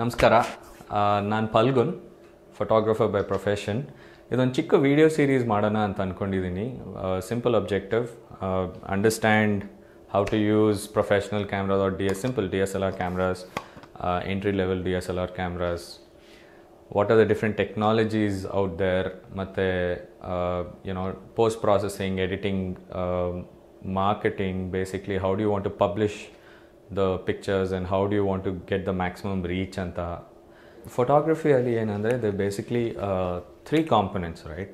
ನಮಸ್ಕಾರ, ನಾನು ಫಲ್ಗುನ್, photographer by profession. ಇದೊಂದು ಚಿಕ್ಕ ವಿಡಿಯೋ ಸೀರೀಸ್ ಮಾಡೋಣ ಅಂತ ಅಂದ್ಕೊಂಡಿದ್ದೀನಿ. Simple objective, understand how to use professional cameras or simple DSLR cameras, entry level DSLR cameras, what are the different technologies out there, ಮತ್ತು post processing, editing, marketing, basically how do you want to publish the pictures and how do you want to get the maximum reach anta. Photography alli enandre there basically three components, right?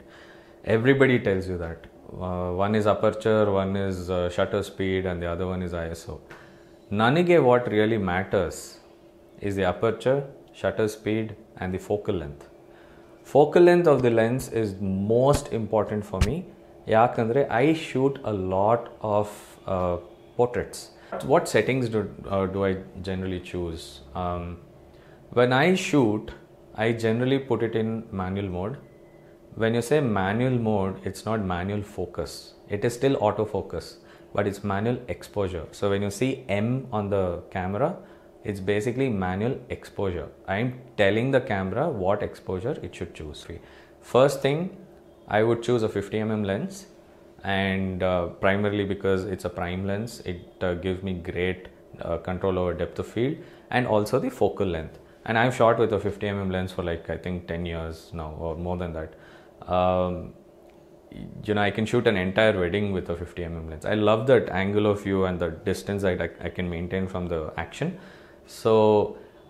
Everybody tells you that one is aperture, one is shutter speed, and the other one is ISO. Nanige what really matters is the aperture, shutter speed, and the focal length. Focal length of the lens is most important for me, yakandre I shoot a lot of portraits. What settings do I generally choose? When I shoot, I generally put it in manual mode. When you say manual mode, it's not manual focus. It is still autofocus, but it's manual exposure. So when you see M on the camera, it's basically manual exposure. I'm telling the camera what exposure it should choose. First thing, I would choose a 50mm lens. And primarily because it's a prime lens, it gives me great control over depth of field and also the focal length. And I've shot with a 50mm lens for like I think 10 years now or more than that. I can shoot an entire wedding with a 50mm lens. I love that angle of view and the distance that I can maintain from the action. So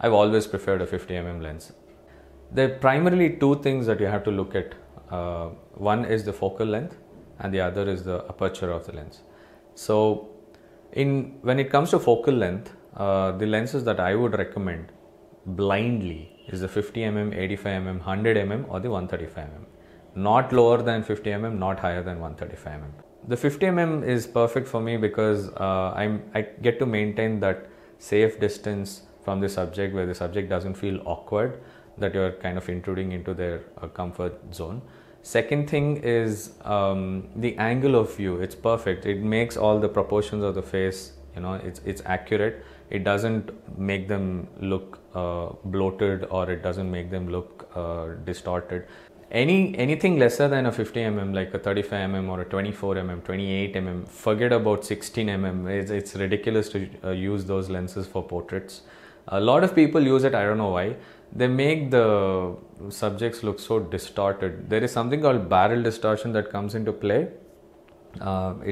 I've always preferred a 50mm lens. There are primarily two things that you have to look at. One is the focal length, and the other is the aperture of the lens. So when it comes to focal length, the lenses that I would recommend blindly is the 50mm, 85mm, 100mm or the 135mm. Not lower than 50mm, not higher than 135mm. The 50mm is perfect for me because I get to maintain that safe distance from the subject where the subject doesn't feel awkward, that you're kind of intruding into their comfort zone. Second thing is the angle of view. It's perfect. It makes all the proportions of the face, it's accurate. It doesn't make them look bloated, or it doesn't make them look distorted. Anything lesser than a 50mm, like a 35mm or a 24mm, 28mm, forget about 16mm. It's ridiculous to use those lenses for portraits. A lot of people use it, I don't know why. They make the subjects look so distorted. There is something called barrel distortion that comes into play.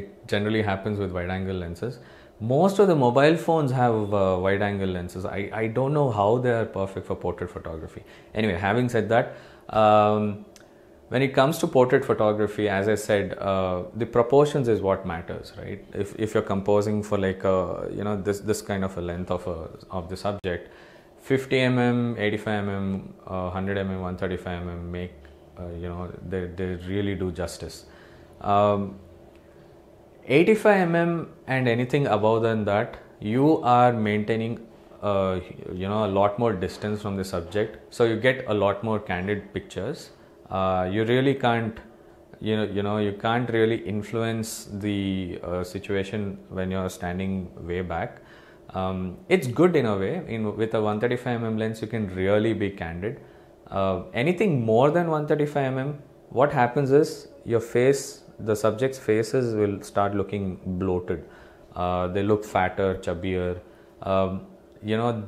It generally happens with wide angle lenses. Most of the mobile phones have wide angle lenses. I don't know how they are perfect for portrait photography. Anyway, having said that, when it comes to portrait photography, as I said, the proportions is what matters, right? If you're composing for like this kind of a length of the subject, 50mm, 85mm, 100mm, 135mm make they really do justice. 85mm and anything above than that, you are maintaining a lot more distance from the subject, so you get a lot more candid pictures. You really can't you can't really influence the situation when you're standing way back. It's good in a way. With a 135mm lens, you can really be candid. Anything more than 135mm, what happens is the subject's faces will start looking bloated. They look fatter, chubbier.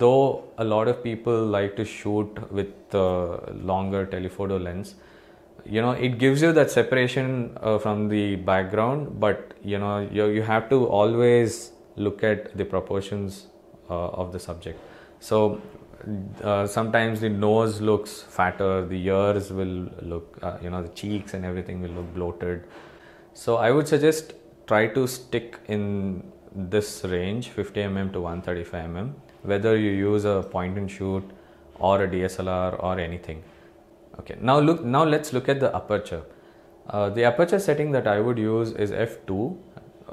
Though a lot of people like to shoot with longer telephoto lens, it gives you that separation from the background, but you have to always look at the proportions of the subject. So sometimes the nose looks fatter, the ears will look the cheeks and everything will look bloated. So I would suggest try to stick in this range, 50mm to 135mm, whether you use a point and shoot or a DSLR or anything. Okay, now let's look at the aperture. The aperture setting that I would use is f2.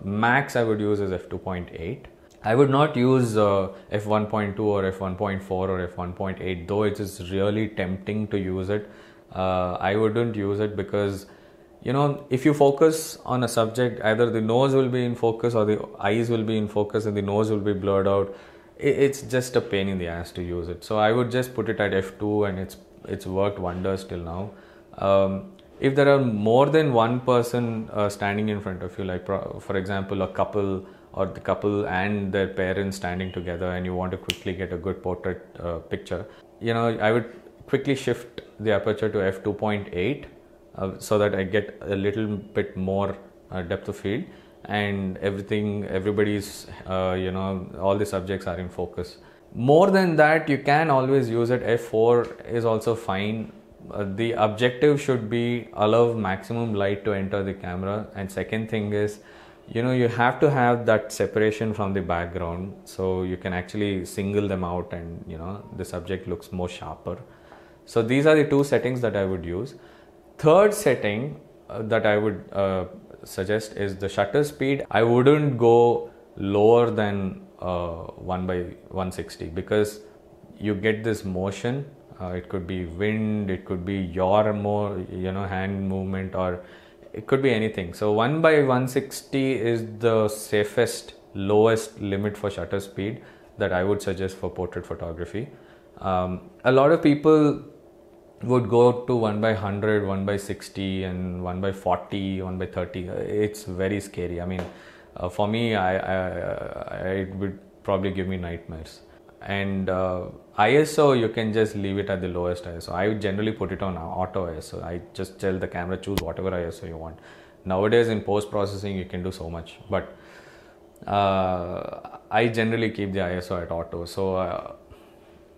Max I would use is f2.8. I would not use f1.2 or f1.4 or f1.8, though it is really tempting to use it. I wouldn't use it because you know, if you focus on a subject, either the nose will be in focus or the eyes will be in focus and the nose will be blurred out. It's just a pain in the ass to use it. So I would just put it at f2, and it's worked wonders till now. If there are more than one person standing in front of you, like for example a couple, or the couple and their parents standing together, and you want to quickly get a good portrait picture, you know, I would quickly shift the aperture to f2.8 so that I get a little bit more depth of field, and everybody's you know, all the subjects are in focus. More than that, you can always use it. f4 is also fine. The objective should be allow maximum light to enter the camera, and second thing is, you know, you have to have that separation from the background so you can actually single them out, and you know, the subject looks more sharper. So these are the two settings that I would use. Third setting that I would suggest is the shutter speed. I wouldn't go lower than 1/160, because you get this motion. It could be wind, it could be your more, you know, hand movement, or it could be anything. So 1/160 is the safest, lowest limit for shutter speed that I would suggest for portrait photography. A lot of people would go to 1/100, 1/60, and 1/40, 1/30. It's very scary. I mean, for me, it would probably give me nightmares. And ISO, you can just leave it at the lowest ISO. I would generally put it on auto ISO. I just tell the camera, choose whatever ISO you want. Nowadays in post processing you can do so much, but I generally keep the ISO at auto.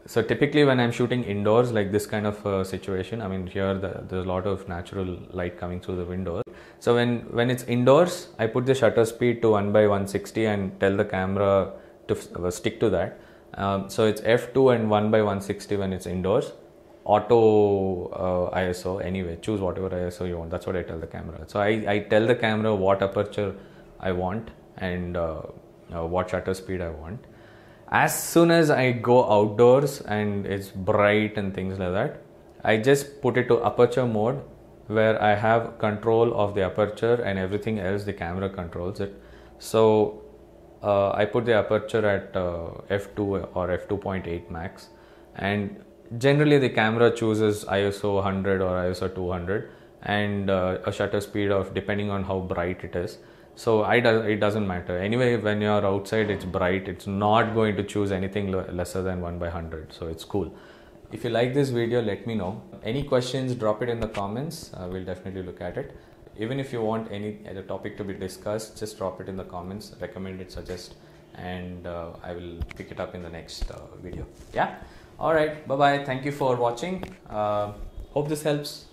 So typically when I'm shooting indoors, like this kind of situation, I mean, here there's a lot of natural light coming through the windows. So when it's indoors, I put the shutter speed to 1/160 and tell the camera to stick to that. So it's f2 and 1/160 when it's indoors. Auto ISO, anyway, choose whatever ISO you want. That's what I tell the camera. So I tell the camera what aperture I want and what shutter speed I want. As soon as I go outdoors and it's bright and things like that, I just put it to aperture mode, where I have control of the aperture, and everything else the camera controls it. So I put the aperture at f2 or f2.8 max, and generally the camera chooses ISO 100 or ISO 200 and a shutter speed of, depending on how bright it is. So it doesn't matter. Anyway, when you're outside, it's bright. It's not going to choose anything lesser than 1/100. So it's cool. If you like this video, let me know. Any questions, drop it in the comments. We'll definitely look at it. Even if you want any other topic to be discussed, just drop it in the comments, recommend it, suggest, and I will pick it up in the next video. Yeah. All right. Bye-bye. Thank you for watching. Hope this helps.